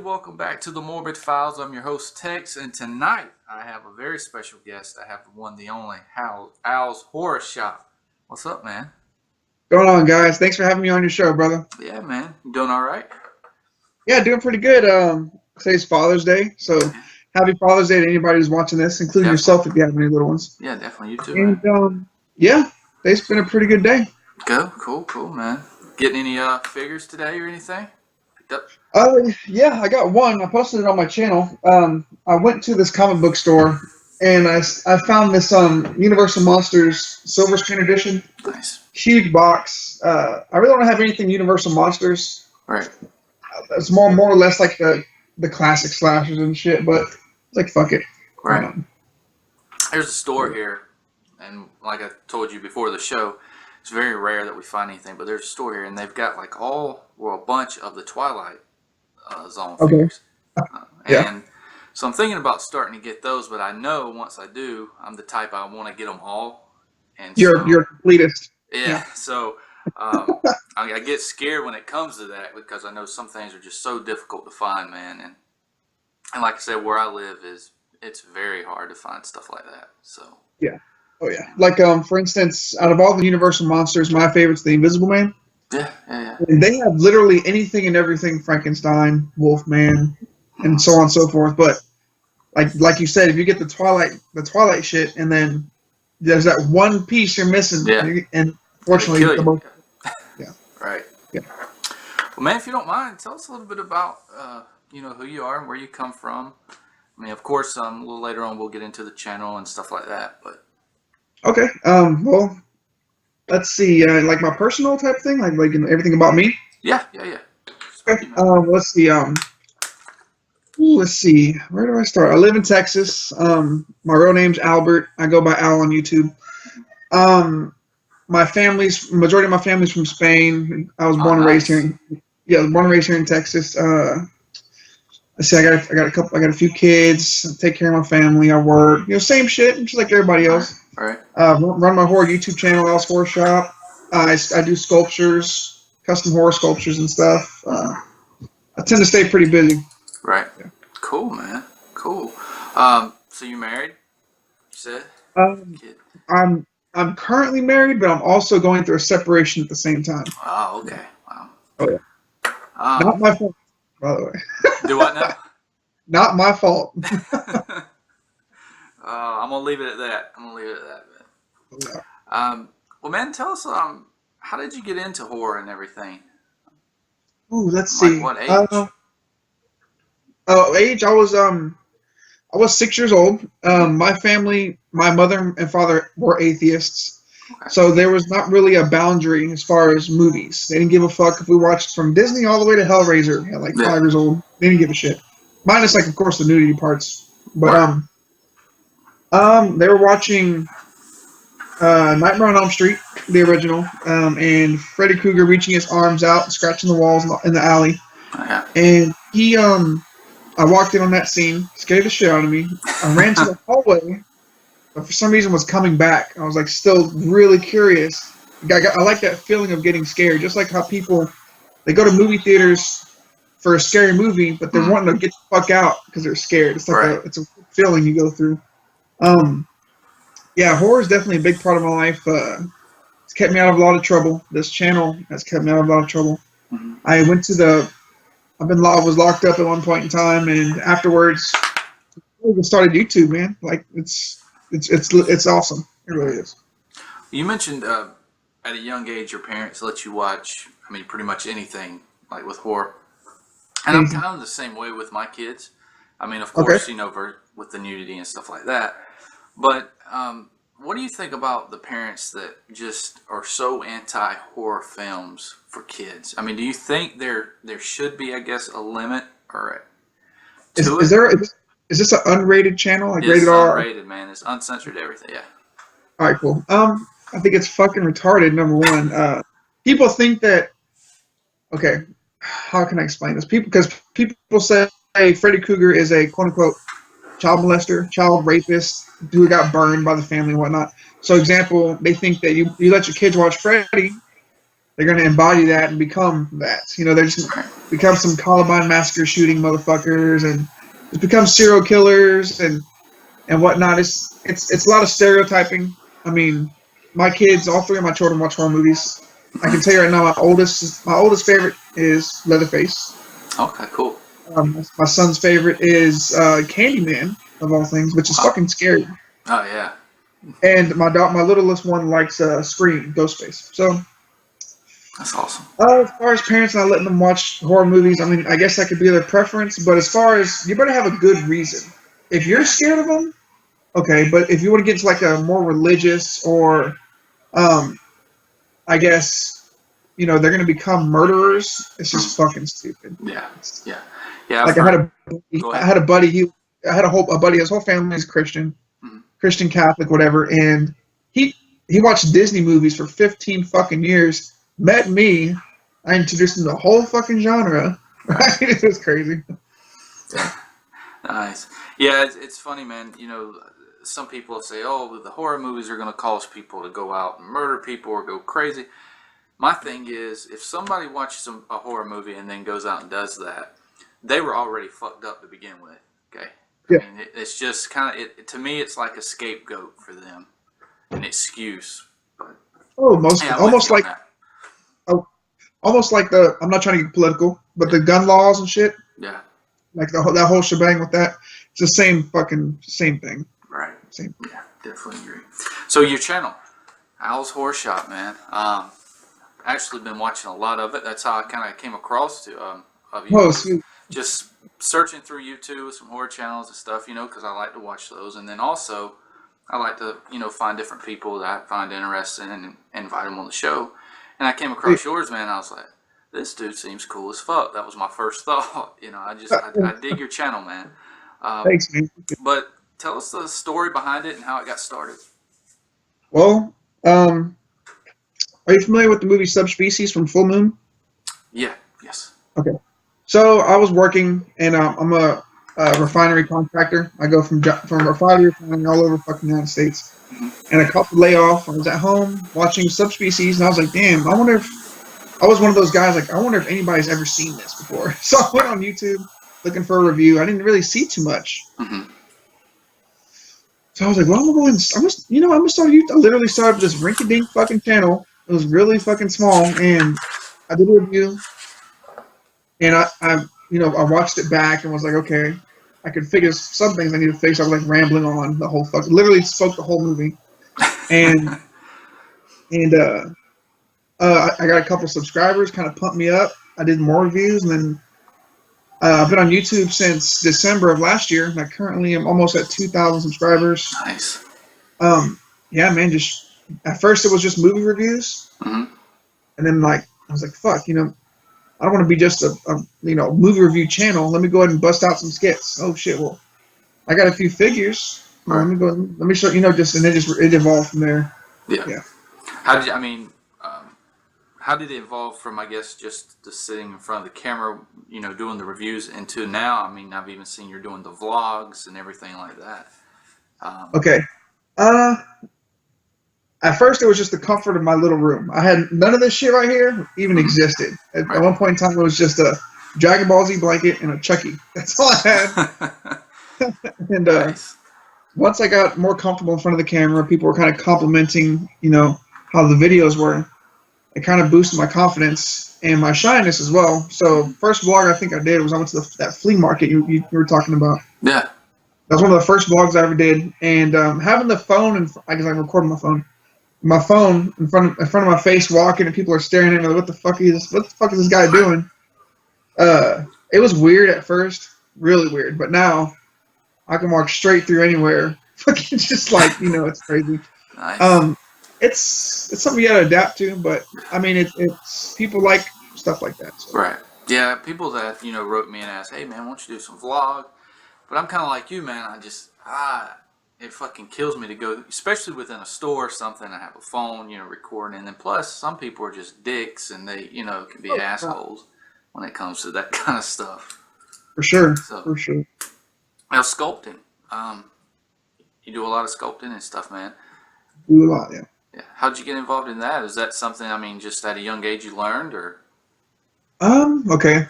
welcome back to the Morbid Files. I'm your host, Texxx, and tonight I have a very special guest. I have the one, the only, Al's Horror Shop. What's up, man? Going on, guys? Thanks for having me on your show, brother. Yeah, man. You doing all right? Yeah, doing pretty good. Today's Father's Day, so happy Father's Day to anybody who's watching this, including yourself if you have any little ones. Yeah, definitely. You too, and, man. Yeah, today's been a pretty good day. Cool, man. Getting any figures today or anything? Yeah, I got one. I posted it on my channel. I went to this comic book store and I found this Universal Monsters Silver Screen Edition. Nice. Huge box. I really don't have anything Universal Monsters. Right. It's more or less like the classic slashers and shit, but it's like fuck it. Right. There's a store here, and like I told you before the show, it's very rare that we find anything, but there's a store here, and they've got like a bunch of the Twilight Zone figures. And so I'm thinking about starting to get those, but I know once I do, I'm the type I want to get them all. And you're a completist. Yeah. So I get scared when it comes to that because I know some things are just so difficult to find, man. And like I said, where I live it's very hard to find stuff like that. So yeah. Oh yeah. Like for instance, out of all the Universal Monsters, my favorite's the Invisible Man. Yeah. And they have literally anything and everything: Frankenstein, Wolfman, and so on and so forth. But like you said, if you get the Twilight shit, and then there's that one piece you're missing, and fortunately, yeah. Right. Yeah. Well, man, if you don't mind, tell us a little bit about who you are and where you come from. I mean, of course, a little later on we'll get into the channel and stuff like that, but. Okay. Well, let's see. Like my personal type thing, like everything about me. Yeah. Okay. Let's see. Let's see. Where do I start? I live in Texas. My real name's Albert. I go by Al on YouTube. Majority of my family's from Spain. I was born and raised here. I was born and raised here in Texas. Let's see. I got a few kids. I take care of my family. I work. Same shit, just like everybody else. All right. Run my horror YouTube channel, Al's Horror Shop. I do sculptures, custom horror sculptures and stuff. I tend to stay pretty busy. Right. Yeah. Cool, man. Cool. So you married? You said? I'm currently married, but I'm also going through a separation at the same time. Oh, okay. Wow. Oh yeah. Not my fault, by the way. Do what now? Not my fault. I'm gonna leave it at that. Yeah. Well, man, tell us, how did you get into horror and everything? Ooh, let's see. What age? Age. I was 6 years old. My family, my mother and father were atheists, so there was not really a boundary as far as movies. They didn't give a fuck if we watched from Disney all the way to Hellraiser at 5 years old. They didn't give a shit. Minus, of course, the nudity parts. But they were watching Nightmare on Elm Street, the original, and Freddy Krueger reaching his arms out and scratching the walls in the alley. And he, I walked in on that scene, scared the shit out of me. I ran to the hallway, but for some reason was coming back. I was still really curious. I like that feeling of getting scared, just like how people, they go to movie theaters for a scary movie, but they're wanting to get the fuck out because they're scared. It's like it's a feeling you go through. Yeah, horror is definitely a big part of my life. It's kept me out of a lot of trouble. This channel has kept me out of a lot of trouble. I went to I was locked up at one point in time, and afterwards, I started YouTube, man. It's awesome. It really is. You mentioned at a young age your parents let you watch, pretty much anything with horror. And I'm kind of the same way with my kids. Of course, with the nudity and stuff like that. But what do you think about the parents that just are so anti-horror films for kids? Do you think there should be, I guess, a limit or is this an unrated channel? It's unrated, man. It's uncensored, everything. Yeah. All right, cool. I think it's fucking retarded. Number one, people think that. Okay, how can I explain this? Because people say Freddy Krueger is a quote unquote child molester, child rapist who got burned by the family and whatnot. So, example, they think that you let your kids watch Freddy, they're going to embody that and become that. You know, they're just become some Columbine massacre shooting motherfuckers and just become serial killers and whatnot. It's a lot of stereotyping. I mean, my kids, all three of my children watch horror movies. I can tell you right now, my oldest favorite is Leatherface. Okay, cool. My son's favorite is Candyman, of all things, which is fucking scary. Oh yeah. And my littlest one likes Scream, Ghostface. So that's awesome. As far as parents not letting them watch horror movies, I mean, I guess that could be their preference. But as far as you better have a good reason. If you're scared of them, okay. But if you want to get into like a more religious or, I guess, you know, they're going to become murderers. It's just fucking stupid. Yeah, yeah, yeah. Like I had a buddy. I had a buddy. His whole family is Christian, Christian Catholic, whatever. And he watched Disney movies for 15 fucking years. Met me. I introduced him to the whole fucking genre. Right? It was crazy. Nice. Yeah, it's funny, man. You know, some people say, "Oh, the horror movies are going to cause people to go out and murder people or go crazy." My thing is, if somebody watches a horror movie and then goes out and does that, they were already fucked up to begin with. Okay. Yeah. I mean, it's just kind of to me, it's like a scapegoat for them, an excuse. But almost like the. I'm not trying to get political, but the gun laws and shit. Yeah. Like that whole shebang with that. It's the same thing. Right. Same. Yeah, definitely agree. So your channel, Al's Horror Shop, man. Actually been watching a lot of it. That's how I kind of came across of you. Oh, sweet. Just searching through YouTube, some horror channels and stuff, you know, because I like to watch those. And then also, I like to, you know, find different people that I find interesting and invite them on the show. And I came across yours, man. I was like, this dude seems cool as fuck. That was my first thought. You know, I dig your channel, man. Thanks, man. But tell us the story behind it and how it got started. Well, are you familiar with the movie Subspecies from Full Moon? Yeah. Yes. Okay. So I was working, and I'm a refinery contractor. I go from refinery all over fucking United States. And I caught the layoff. I was at home watching Subspecies, and I was like, damn, I wonder if I was one of those guys, like, I wonder if anybody's ever seen this before. So I went on YouTube looking for a review. I didn't really see too much. So I was like, well, I'm going to start YouTube. I literally started this rinky-dink fucking channel. It was really fucking small, and I did a review. And I watched it back and was like, okay, I could figure some things I need to fix. I was like rambling on the whole fucking, literally spoke the whole movie. And I got a couple subscribers, kind of pumped me up. I did more reviews, and then I've been on YouTube since December of last year. I currently am almost at 2,000 subscribers. Nice. Yeah, man. Just at first it was just movie reviews, and then I was like, fuck, I don't want to be just a movie review channel. Let me go ahead and bust out some skits. Oh shit, well, I got a few figures. Let me show and it evolved from there. Yeah. How did it evolve from, I guess, just sitting in front of the camera, doing the reviews, into now? I mean, I've even seen you're doing the vlogs and everything like that. Okay. At first, it was just the comfort of my little room. I had none of this shit right here even existed. At one point in time, it was just a Dragon Ball Z blanket and a Chucky. That's all I had. And nice. Once I got more comfortable in front of the camera, people were kind of complimenting, how the videos were. It kind of boosted my confidence and my shyness as well. So first vlog I think I did was I went to that flea market you were talking about. Yeah. That was one of the first vlogs I ever did. And having the phone, and I guess I recorded my phone in front of my face walking, and people are staring at me like, what the fuck is this guy doing? It was weird at first, really weird. But now I can walk straight through anywhere. Fucking just it's crazy. Nice. It's something you gotta adapt to, but I mean, it's people like stuff like that. So. Right. Yeah, people that wrote me and asked, "Hey man, why don't you do some vlog?" But I'm kind of like you, man. I just it fucking kills me to go, especially within a store or something. I have a phone, recording, and then plus some people are just dicks, and they can be assholes when it comes to that kind of stuff. For sure. So, for sure. Now sculpting, you do a lot of sculpting and stuff, man. Do a lot, yeah. Yeah. How'd you get involved in that? Is that something, I mean, just at a young age you learned, or? Okay.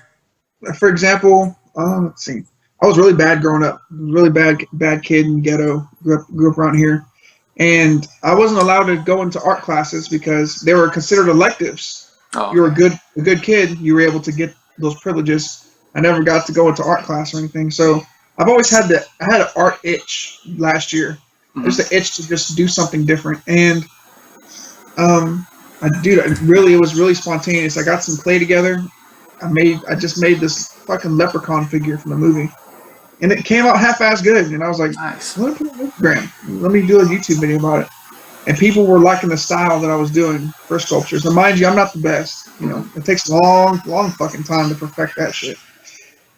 For example, let's see. I was really bad growing up. Really bad kid in the ghetto. Grew up around here, and I wasn't allowed to go into art classes because they were considered electives. Oh, If you were okay. a good kid, you were able to get those privileges. I never got to go into art class or anything, so I've always had I had an art itch last year. Just Hmm. an itch to just do something different, and um, it was really spontaneous. I got some clay together. I just made this fucking leprechaun figure from the movie, and it came out half-ass good. And I was like, Nice. let me put it on Instagram. Let me do a YouTube video about it. And people were liking the style that I was doing for sculptures. And mind you, I'm not the best. You Hmm. know, it takes a long, long fucking time to perfect that shit.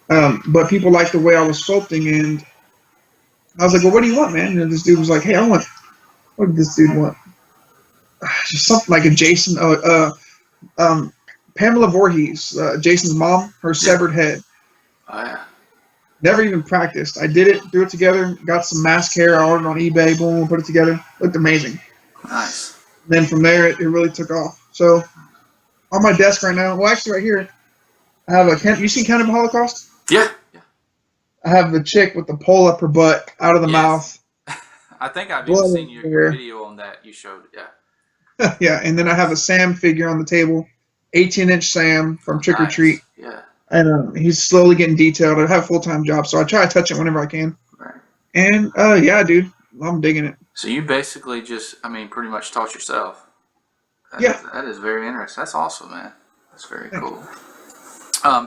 But people liked the way I was sculpting, and I was like, well, what do you want, man? And this dude was like, hey, what did this dude want? Just something like a Jason, Pamela Voorhees, Jason's mom, her Yeah. severed head. Oh, yeah. Never even practiced. I did it, threw it together, got some mask hair, I ordered on eBay, boom, put it together. Looked amazing. Nice. Then from there, it really took off. So on my desk right now, well, actually right here, I have you seen Cannibal Holocaust? Yeah. Yeah. I have the chick with the pole up her butt, out of the Yes. mouth, I think I've even blood seen your everywhere. video on that you showed. Yeah. Yeah, and then I have a Sam figure on the table, 18-inch Sam from Trick or Treat. Nice. Yeah. And he's slowly getting detailed. I have a full-time job, so I try to touch it whenever I can. Right. And yeah, dude, I'm digging it. So you basically just, I mean, pretty much taught yourself. Yeah. That is very interesting. That's awesome, man. That's very Thank cool.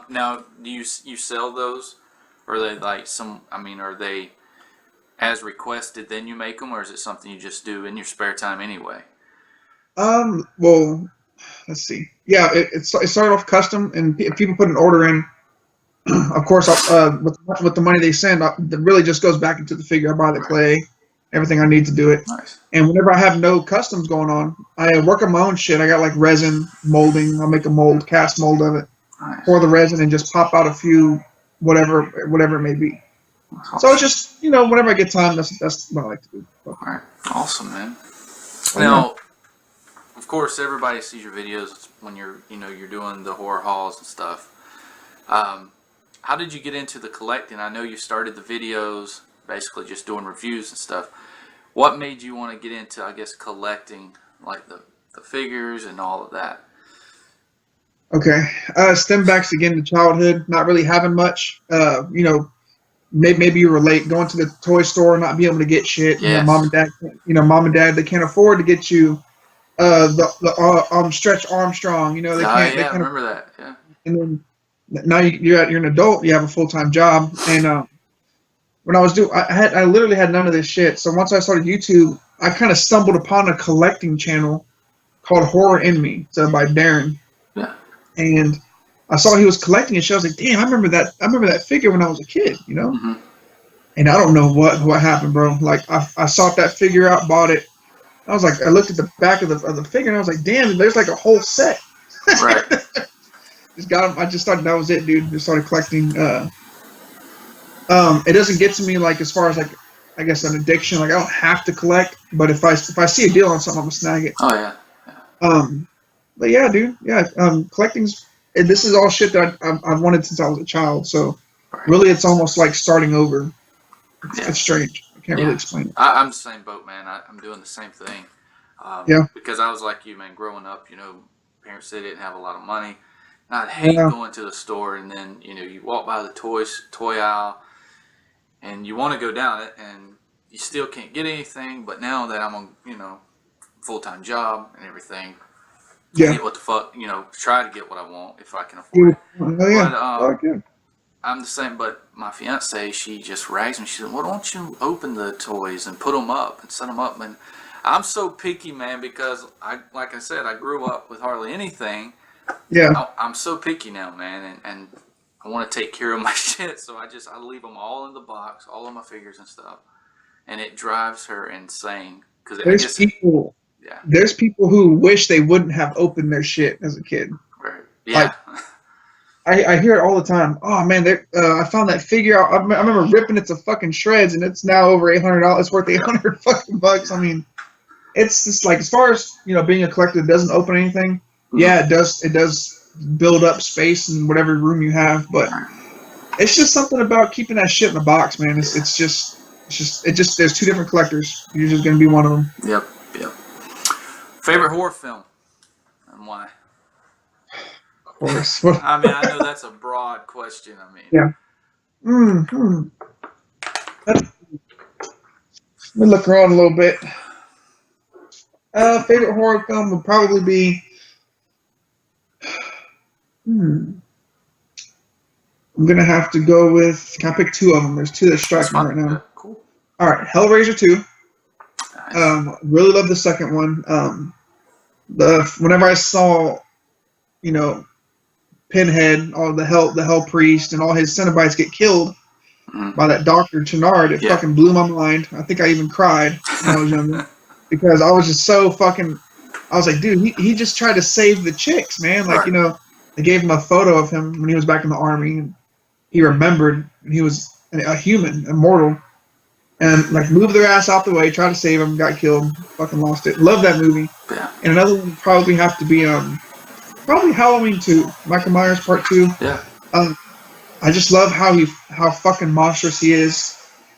Now, do you sell those, or are they like some? I mean, are they as requested, then you make them, or is it something you just do in your spare time anyway? Well, let's see. Yeah, it started off custom, and if people put an order in, of course, with the money they send, it really just goes back into the figure. I buy the Right. clay, everything I need to do it. Nice. And whenever I have no customs going on, I work on my own shit. I got like resin molding. I'll make a mold, cast mold of it, Nice. pour the resin, and just pop out a few, whatever it may be. That's So awesome. it's just, whenever I get time, that's what I like to do. All right. Awesome, man. Oh, Now, of course, everybody sees your videos when you're doing the horror hauls and stuff. How did you get into the collecting? I know you started the videos basically just doing reviews and stuff. What made you want to get into, I guess, collecting like the figures and all of that? Okay. Stem backs again to childhood, not really having much. Maybe you relate going to the toy store, not being able to get shit. Yes. Mom and dad, they can't afford to get you the Stretch Armstrong. They Oh, can't. They yeah, I can't. remember that. Yeah. And then now you're an adult. You have a full-time job, and when I literally had none of this shit. So once I started YouTube, I kind of stumbled upon a collecting channel called Horror in Me, so by Darren. Yeah. And I saw he was collecting and shit. I was like, damn, I remember that figure when I was a kid, Mm-hmm. And I don't know what happened, bro. Like I sought that figure out, bought it. I was like, I looked at the back of the figure and I was like, damn, there's like a whole set. Right. Just got him. I just started. That was it, dude. Just started collecting. It doesn't get to me like as far as like I guess an addiction. Like I don't have to collect, but if I see a deal on something, I'm gonna snag it. Oh, yeah. But yeah, dude. Yeah. Collecting's. This is all shit that I've wanted since I was a child. So Right. really, it's almost like starting over. Yeah. It's strange. I can't Yeah. really explain it. I'm the same boat, man. I'm doing the same thing. Yeah. Because I was like you, man. Growing up, parents they didn't have a lot of money. And I'd hate Yeah. going to the store and then you walk by the toy aisle and you want to go down it and you still can't get anything. But now that I'm on full-time job and everything, Yeah. get what the fuck try to get what I want if I can afford it. Oh yeah. But Okay. I'm the same, but my fiance, she just rags me. She said, well, don't you open the toys and put them up and set them up? And I'm so picky, man, because like I said, I grew up with hardly anything. Yeah. I'm so picky now, man, and I want to take care of my shit. So I leave them all in the box, all of my figures and stuff. And it drives her insane. Cause There's people. Yeah. There's people who wish they wouldn't have opened their shit as a kid. Right. Yeah. I hear it all the time. Oh man, I found that figure out. I remember ripping it to fucking shreds, and it's now over $800. It's worth 800 fucking bucks. I mean, it's just like, as far as, being a collector that doesn't open anything. Mm-hmm. Yeah, it does build up space in whatever room you have, but it's just something about keeping that shit in the box, man. It's just there's two different collectors. You're just gonna be one of them. Yep. Favorite horror film and why? Of course. I mean, I know that's a broad question. I mean, yeah. Let me look around a little bit. Favorite horror film would probably be. I'm gonna have to go with. Can I pick two of them? There's two that strike me right now. Yeah, cool. All right, Hellraiser 2. Nice. Really love the second one. Whenever I saw, Pinhead, all the Hell Priest, and all his Cenobites get killed by that Dr. Chenard, it fucking blew my mind. I think I even cried when I was younger because I was just so fucking. I was like, dude, he just tried to save the chicks, man. Like, they gave him a photo of him when he was back in the army, and he remembered he was a human, immortal, and like moved their ass out the way, tried to save him, got killed, fucking lost it. Love that movie. Yeah. And another one would probably have to be probably Halloween 2, Michael Myers Part 2. Yeah. I just love how fucking monstrous he is.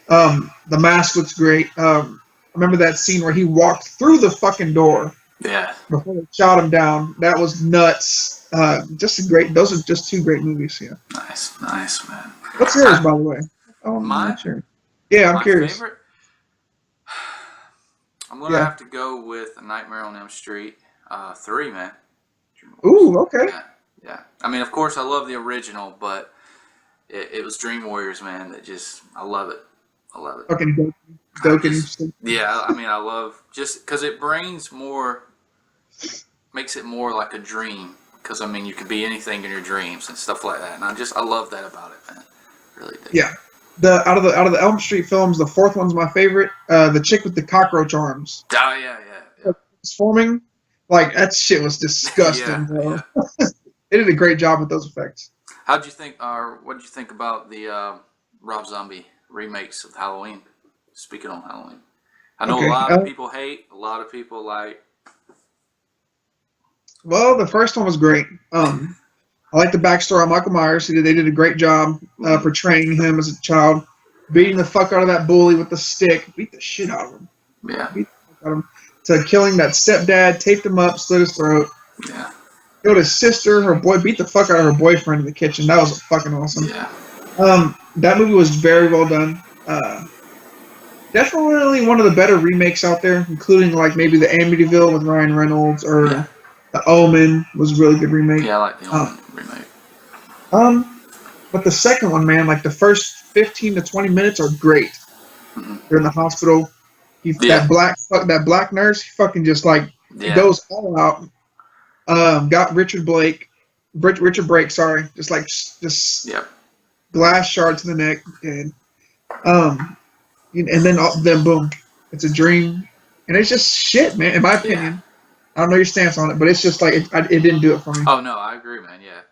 The mask looks great. I remember that scene where he walked through the fucking door. Yeah. Before they shot him down. That was nuts. Those are just two great movies, yeah. Nice, man. What's yours, by the way? Oh, mine? I'm sure. Yeah, I'm curious. Favorite? I'm gonna have to go with A Nightmare on Elm Street 3, man. Ooh, okay. Yeah. I mean, of course, I love the original, but it was Dream Warriors, man. I love it. Fucking doking. Yeah, I mean, I love just because it makes it more like a dream. Because I mean, you can be anything in your dreams and stuff like that, and I love that about it, man. Really do. Yeah. Out of the Elm Street films, the fourth one's my favorite. The chick with the cockroach arms. Oh yeah. Transforming, like that shit was disgusting, bro. Yeah. They did a great job with those effects. What did you think about the Rob Zombie remakes of Halloween? Speaking on Halloween, I know a lot of people hate, a lot of people like. Well, the first one was great. I like the backstory on Michael Myers. They did a great job portraying him as a child, beating the fuck out of that bully with the stick, beat the shit out of him. Yeah. Beat the fuck out of him. To killing that stepdad, taped him up, slit his throat. Yeah. Killed his sister, beat the fuck out of her boyfriend in the kitchen. That was fucking awesome. Yeah. That movie was very well done. Definitely one of the better remakes out there, including like maybe the Amityville with Ryan Reynolds or The Omen was a really good remake. Yeah, I like the Omen remake. But the second one, man, like the first 15 to 20 minutes are great. Mm-hmm. They're in the hospital. That black nurse, he fucking just like goes all out. Got Richard Brake, sorry, just glass shard to the neck, and then boom, it's a dream, and it's just shit, man. In my opinion, I don't know your stance on it, but it's just like it didn't do it for me. Oh no, I agree, man. Yeah,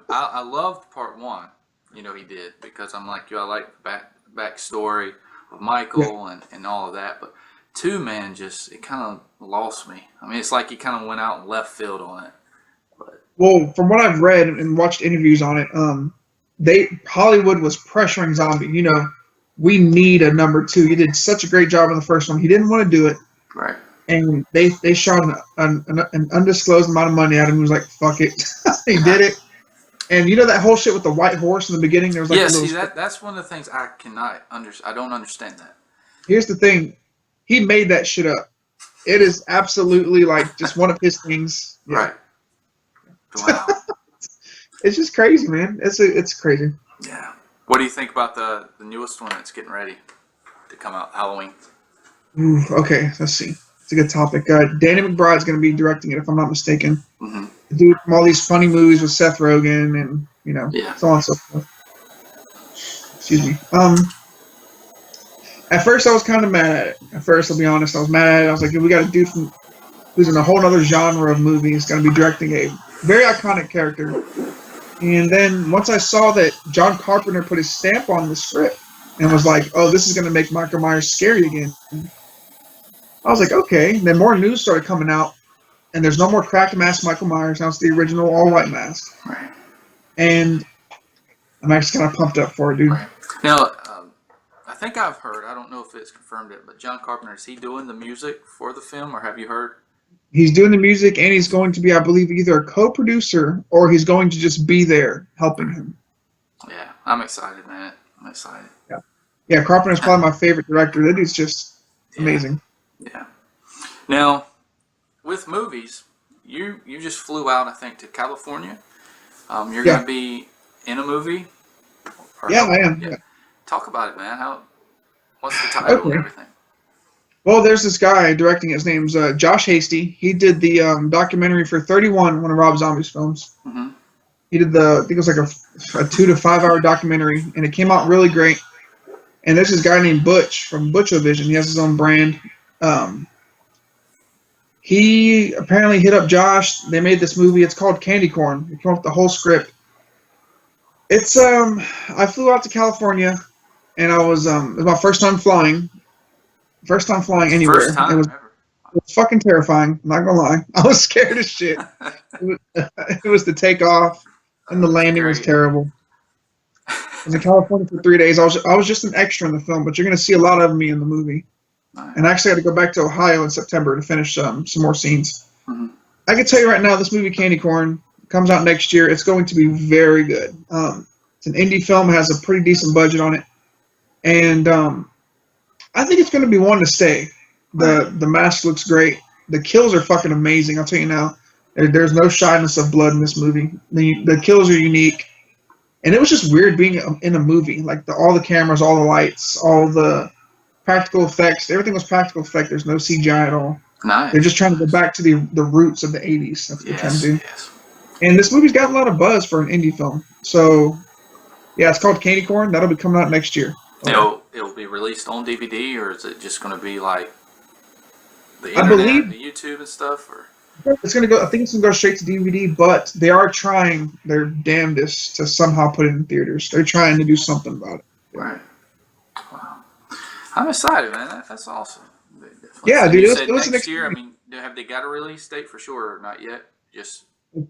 I loved part one. He did because I'm like you. I like the backstory of Michael and all of that, but 2, man, it kind of lost me. I mean, it's like he kind of went out and left field on it. But well, from what I've read and watched interviews on it, Hollywood was pressuring Zombie. We need a number 2. You did such a great job in the first one. He didn't want to do it. Right. And they shot an undisclosed amount of money at him. He was like, fuck it. He did it. And that whole shit with the white horse in the beginning? There was like that's one of the things I cannot understand. I don't understand that. Here's the thing. He made that shit up. It is absolutely like just one of his things. Yeah. Right. Wow. It's just crazy, man. It's crazy. Yeah. What do you think about the newest one that's getting ready to come out, Halloween? Ooh, okay, let's see. It's a good topic. Danny McBride's going to be directing it, if I'm not mistaken. Mm-hmm. The dude from all these funny movies with Seth Rogen and, so on and so forth. Excuse me. At first, I was kind of mad at it. At first, I'll be honest, I was mad at it. I was like, we got a dude who's in a whole other genre of movies going to be directing a very iconic character. And then once I saw that John Carpenter put his stamp on the script and was like, oh, this is going to make Michael Myers scary again. I was like, okay. And then more news started coming out, and there's no more cracked mask Michael Myers. Now it's the original all-white mask. Right. And I'm actually kind of pumped up for it, dude. Right. Now, I think I've heard, I don't know if it's confirmed it, but John Carpenter, is he doing the music for the film, or have you heard? He's doing the music, and he's going to be, I believe, either a co-producer or he's going to just be there helping him. Yeah, I'm excited, man. I'm excited. Yeah, Carpenter's probably my favorite director. That dude's just amazing. Yeah. Now, with movies, you just flew out, I think, to California. You're going to be in a movie? Yeah, I am. Yeah. Talk about it, man. What's the title and everything? Well, there's this guy directing. His name's Josh Hasty. He did the documentary for 31, one of Rob Zombie's films. Mm-hmm. He did I think it was like a 2 to 5 hour documentary, and it came out really great. And there's this guy named Butch from Butchovision. He has his own brand. He apparently hit up Josh. They made this movie. It's called Candy Corn. He came up with the whole script. It's I flew out to California, and it was my first time flying. First time flying anywhere. First time ever. It was fucking terrifying. I'm not gonna lie. I was scared as shit. It was the takeoff, and the landing was terrible. I was in California for 3 days. I was just an extra in the film, but you're gonna see a lot of me in the movie. Nice. And I actually had to go back to Ohio in September to finish some more scenes. Mm-hmm. I can tell you right now, this movie Candy Corn comes out next year. It's going to be very good. It's an indie film. It has a pretty decent budget on it, and I think it's going to be one to stay. The mask looks great. The kills are fucking amazing. I'll tell you now. There's no shyness of blood in this movie. The kills are unique, and it was just weird being in a movie. Like all the cameras, all the lights, all the practical effects. Everything was practical effect. There's no CGI at all. Nice. They're just trying to go back to the roots of the 80s. That's what they're trying to do. Yes. And this movie's got a lot of buzz for an indie film. So, yeah, it's called Candy Corn. That'll be coming out next year. It'll be released on DVD, or is it just going to be like the internet, I believe, the YouTube and stuff? Or it's going to go. I think it's going to go straight to DVD, but they are trying their damnedest to somehow put it in theaters. They're trying to do something about it. Right. Wow. I'm excited, man. That's awesome. Yeah, so dude. It was next year. I mean, have they got a release date for sure, or not yet?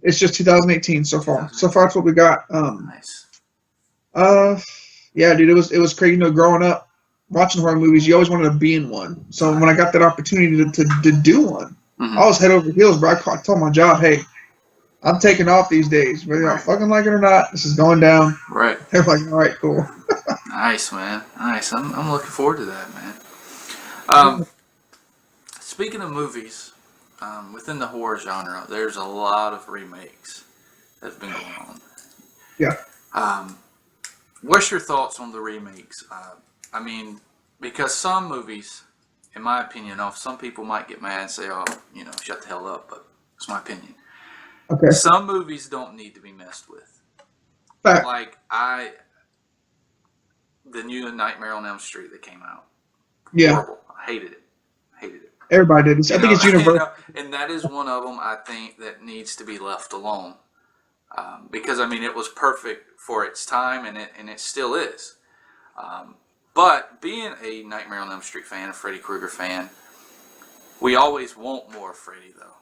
It's just 2018 so far. 2018. So far, that's what we got. Nice. Yeah, dude. It was crazy. You know, growing up watching horror movies, you always wanted to be in one. So when I got that opportunity to do one, mm-hmm. I was head over heels, bro. I told my job, hey, I'm taking off these days, whether y'all fucking like it or not. This is going down. Right. They're like, all right, cool. Nice, man. Nice. I'm looking forward to that, man. Speaking of movies, within the horror genre, there's a lot of remakes that's been going on. Yeah. What's your thoughts on the remakes? I mean, because some movies, in my opinion, some people might get mad and say, "Oh, shut the hell up," but it's my opinion. Okay. Some movies don't need to be messed with. Fact. Like the new Nightmare on Elm Street that came out. Yeah. Horrible. I hated it. Everybody did. I think it's universal. And that is one of them, I think, that needs to be left alone. Because, I mean, it was perfect for its time, and it still is. But being a Nightmare on Elm Street fan, a Freddy Krueger fan, we always want more Freddy, though.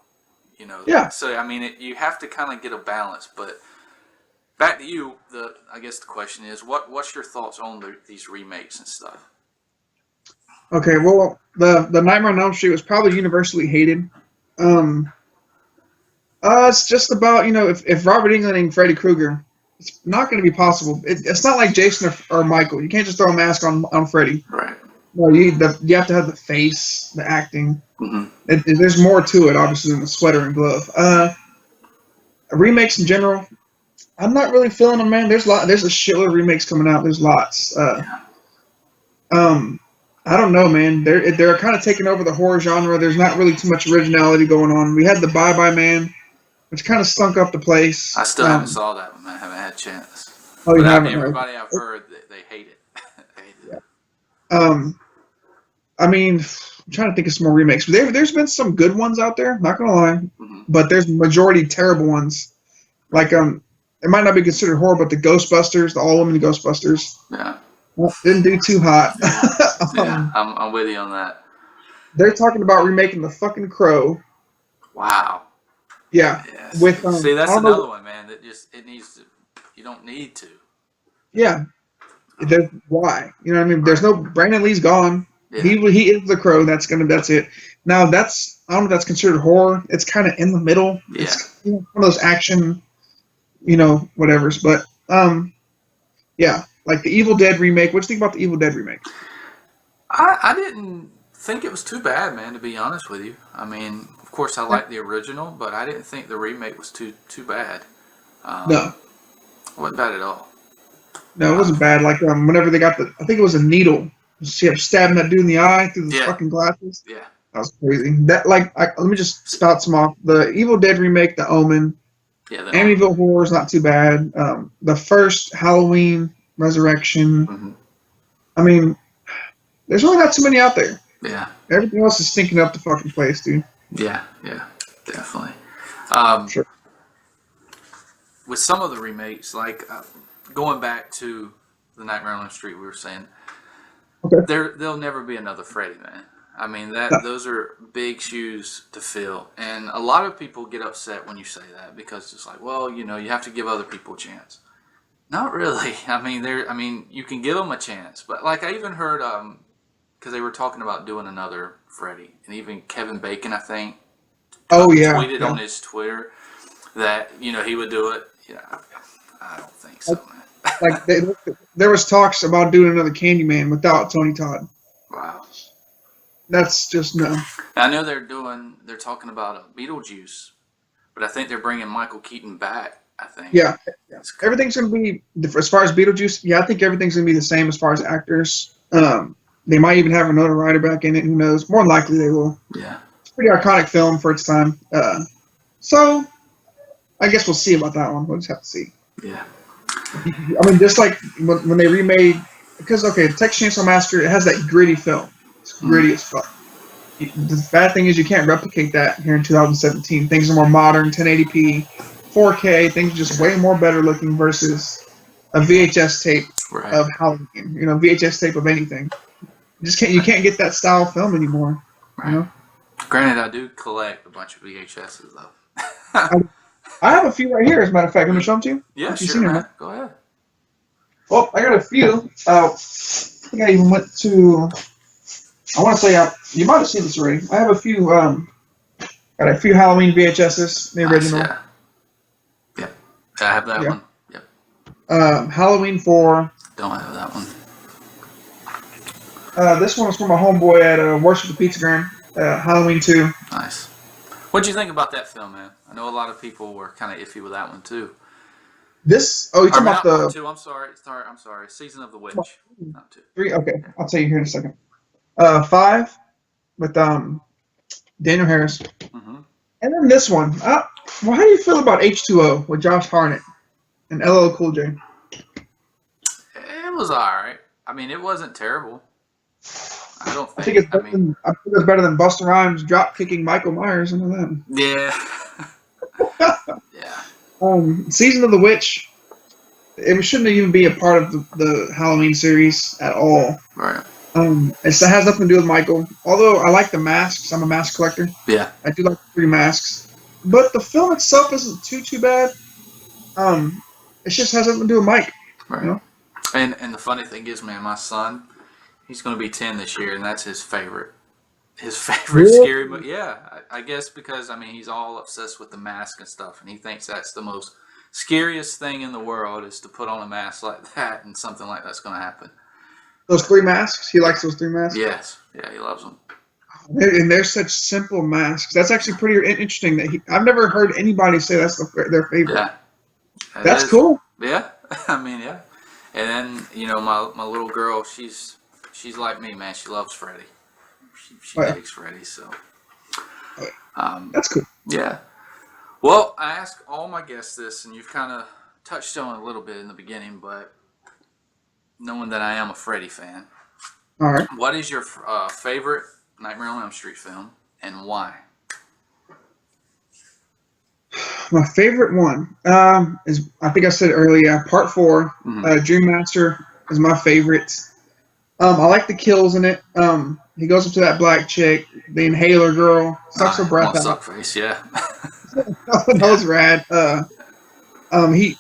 Yeah. So, I mean, you have to kind of get a balance. But back to you, I guess the question is, what's your thoughts on these remakes and stuff? Okay, well, the Nightmare on Elm Street was probably universally hated. It's just about, if Robert Englund and Freddy Krueger, it's not going to be possible. It's not like Jason or Michael. You can't just throw a mask on Freddy. Right. Well, you have to have the face, the acting. Mm-hmm. There's more to it, obviously, than the sweater and glove. Remakes in general, I'm not really feeling them, man. There's a shitload of remakes coming out. There's lots. I don't know, man. They're kind of taking over the horror genre. There's not really too much originality going on. We had the Bye Bye Man, which kind of stunk up the place. I still haven't saw that one. I haven't had a chance. Oh, you haven't? Everybody I've heard, they hate it. Yeah. I mean, I'm trying to think of some more remakes. There's been some good ones out there, not gonna lie, mm-hmm. but there's majority terrible ones. Like it might not be considered horror, but the Ghostbusters, the all-women Ghostbusters. Yeah. Didn't do too hot. Yeah, I'm with you on that. They're talking about remaking the fucking Crow. Wow. Yeah. Yeah. With See, I that's don't another know. one, man. That just it needs to. You don't need to. Yeah. Why? You know what I mean? There's Right. no Brandon Lee's gone. Yeah. He is the Crow. That's it. Now I don't know if that's considered horror. It's kind of in the middle. Yeah. It's one of those action, whatever's. But yeah, like the Evil Dead remake. What do you think about the Evil Dead remake? I didn't think it was too bad, man. To be honest with you, I mean, of course, I like the original, but I didn't think the remake was too bad. No, It wasn't bad at all. no, it wasn't bad. Like whenever they got I think it was a needle. She kept stabbing that dude in the eye through the Yeah. fucking glasses. Yeah. That was crazy. Let me just spout some off. The Evil Dead remake, The Omen, Yeah. Amityville Horror is not too bad. The first Halloween Resurrection. Mm-hmm. I mean, there's really not too many out there. Yeah. Everything else is stinking up the fucking place, dude. Yeah. Yeah. Definitely. Sure. With some of the remakes, like going back to the Nightmare on Elm Street, we were saying, Okay. there'll never be another Freddy, man. I mean, those are big shoes to fill, and a lot of people get upset when you say that because it's like, well, you have to give other people a chance. Not really. I mean, you can give them a chance, but like I even heard, because they were talking about doing another Freddy, and even Kevin Bacon, I think, tweeted on his Twitter that he would do it. I don't think so, man. Like there was talks about doing another Candyman without Tony Todd. Wow. That's just no. I know they're talking about Beetlejuice, but I think they're bringing Michael Keaton back. I think. Yeah. Everything's gonna be as far as Beetlejuice. Yeah, I think everything's gonna be the same as far as actors. They might even have another writer back in it. Who knows? More than likely they will. Yeah. It's a pretty iconic film for its time. So I guess we'll see about that one. We'll just have to see. Yeah. I mean, just like when they remade, because Texas Chainsaw Massacre, it has that gritty film. It's gritty as fuck. The bad thing is you can't replicate that here in 2017. Things are more modern, 1080p, 4K. Things are just way more better looking versus a VHS tape of Halloween. VHS tape of anything. You can't get that style of film anymore. Right. Granted, I do collect a bunch of VHSs though. I have a few right here, as a matter of fact. Let me show them to you. Yeah, sure, man. Go ahead. Well, I got a few. I think I even went to. I want to say you might have seen this already. I have a few. Got a few Halloween VHSs, the original. Yeah. Yep. I have that one. Yep. Halloween 4. Don't have that one. This one was from a homeboy at Worship the Pizza Grand. Halloween 2. Nice. What'd you think about that film, man? I know a lot of people were kind of iffy with that one too. You're talking about the part 2. I'm sorry. Season of the Witch. Not 2. 3. Okay, I'll tell you here in a second. 5 with Daniel Harris, and then this one. Well, how do you feel about H2O with Josh Hartnett and LL Cool J? It was all right. I mean, it wasn't terrible. I don't think. I think it's better than Busta Rhymes drop kicking Michael Myers into them. Yeah. Yeah. Season of the Witch. It shouldn't even be a part of the Halloween series at all. Right. It has nothing to do with Michael. Although I like the masks. I'm a mask collector. Yeah. I do like the 3 masks. But the film itself isn't too bad. It just has nothing to do with Mike. Right. And the funny thing is, man, my son, he's going to be 10 this year, and that's his favorite. Really? Scary movie. Yeah, I guess because, he's all obsessed with the mask and stuff, and he thinks that's the most scariest thing in the world is to put on a mask like that, and something like that's going to happen. Those 3 masks? He likes those 3 masks? Yes. Yeah, he loves them. And they're such simple masks. That's actually pretty interesting. I've never heard anybody say that's their favorite. Yeah. That's cool. Yeah. Yeah. And then, my little girl, she's like me, man. She loves Freddy. She digs Freddy, so. That's cool. Yeah. Well, I ask all my guests this, and you've kind of touched on it a little bit in the beginning, but knowing that I am a Freddy fan, all right. What is your favorite Nightmare on Elm Street film, and why? My favorite one is, I think I said earlier, Part 4. Dream Master is my favorite. I like the kills in it. He goes up to that black chick, the inhaler girl, sucks her breath out. Suck face, yeah. That was rad. He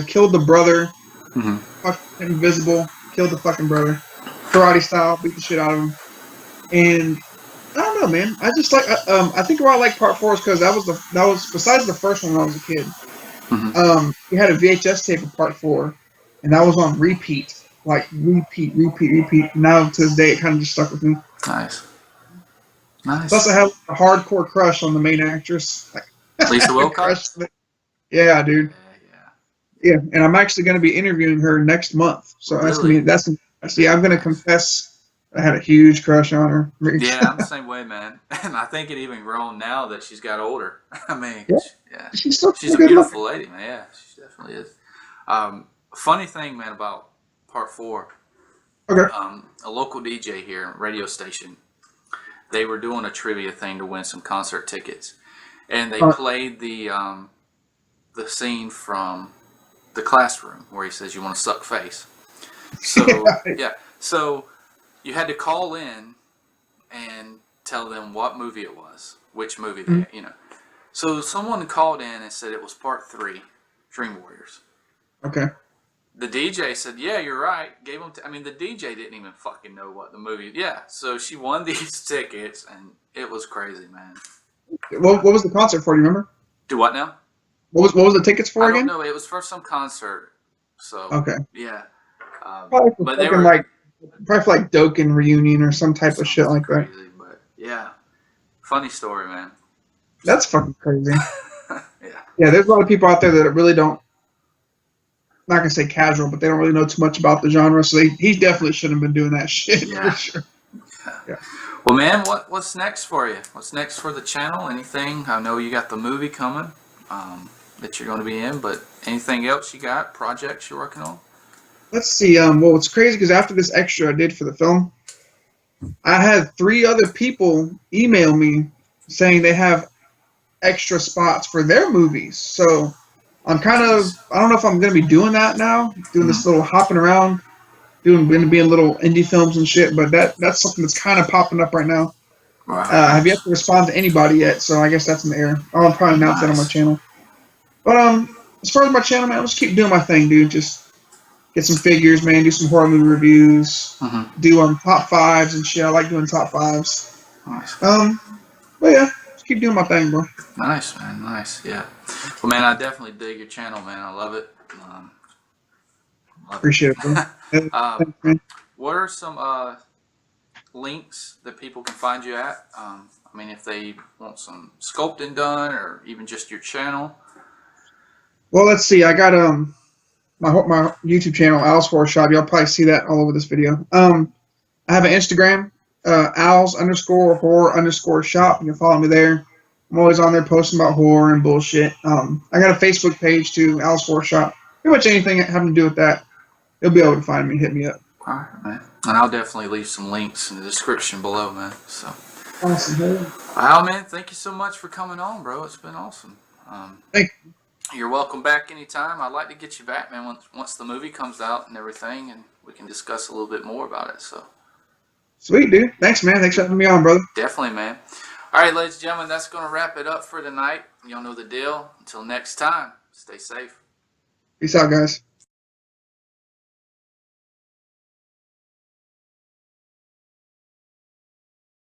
killed the brother, Mm-hmm. fucking invisible, killed the fucking brother, karate style, beat the shit out of him. And I don't know, man. I just like. I think why I like part 4 is because that was besides the first one when I was a kid. Mm-hmm. We had a VHS tape of part 4, and that was on repeat, like repeat. Now to this day, it kind of just stuck with me. Nice. Nice. Plus, I have a hardcore crush on the main actress, like Lisa Wilcox. Yeah, dude. Yeah. Yeah, and I'm actually going to be interviewing her next month. So Really? I'm going to confess I had a huge crush on her. Yeah, I'm the same way, man. And I think it even grown now that she's got older. I mean, yeah, she's so she's a good beautiful looking. lady, man. Yeah, she definitely is. Funny thing, man, about part 4. Okay. A local DJ here, radio station, they were doing a trivia thing to win some concert tickets, and they played the scene from the classroom where he says, "You want to suck face." So yeah, so you had to call in and tell them what movie it was, which movie they, So someone called in and said it was part 3, Dream Warriors. Okay. The DJ said, "Yeah, you're right." Gave them. The DJ didn't even fucking know what the movie. Yeah, so she won these tickets, and it was crazy, man. What was the concert for? Do you remember? Do what now? What was the tickets for again? I don't know. It was for some concert. So okay. Yeah. Probably for but they were probably for like Dokken reunion or some type of shit like crazy, that. But yeah, funny story, man. That's fucking crazy. Yeah. Yeah, there's a lot of people out there that really don't. Not gonna say casual, but they don't really know too much about the genre. So he definitely shouldn't have been doing that shit. Yeah. For sure. Yeah. Well, man, what's next for you? What's next for the channel? Anything? I know you got the movie coming that you're going to be in, but anything else you got? Projects you're working on? Let's see. Well, it's crazy because after this extra I did for the film, I had 3 other people email me saying they have extra spots for their movies. So I'm I don't know if I'm going to be doing that now, doing this little hopping around, going to be in little indie films and shit, but that's something that's kind of popping up right now. Right. Have yet to respond to anybody yet, so I guess that's in the air. I'll probably announce that on my channel. But as far as my channel, man, I'll just keep doing my thing, dude. Just get some figures, man, do some horror movie reviews, do top 5s and shit. I like doing top 5s. Nice. But yeah, just keep doing my thing, bro. Nice, man. Nice, yeah. Well, man, I definitely dig your channel, man. I love it. Appreciate it, bro. Thanks, man. What are some links that people can find you at? If they want some sculpting done or even just your channel. Well, let's see. I got my YouTube channel, Al's Horror Shop. Y'all probably see that all over this video. I have an Instagram, Al's_horror_shop. You can follow me there. I'm always on there posting about horror and bullshit. I got a Facebook page too, Al's Horror Shop. Pretty much anything having to do with that, you'll be able to find me, hit me up. All right, man. And I'll definitely leave some links in the description below, man. So. Awesome, man. Wow, man. Thank you so much for coming on, bro. It's been awesome. Thank you. You're welcome back anytime. I'd like to get you back, man, once the movie comes out and everything, and we can discuss a little bit more about it. So. Sweet, dude. Thanks, man. Thanks for having me on, brother. Definitely, man. All right, ladies and gentlemen, that's going to wrap it up for tonight. Y'all know the deal. Until next time, stay safe. Peace out, guys.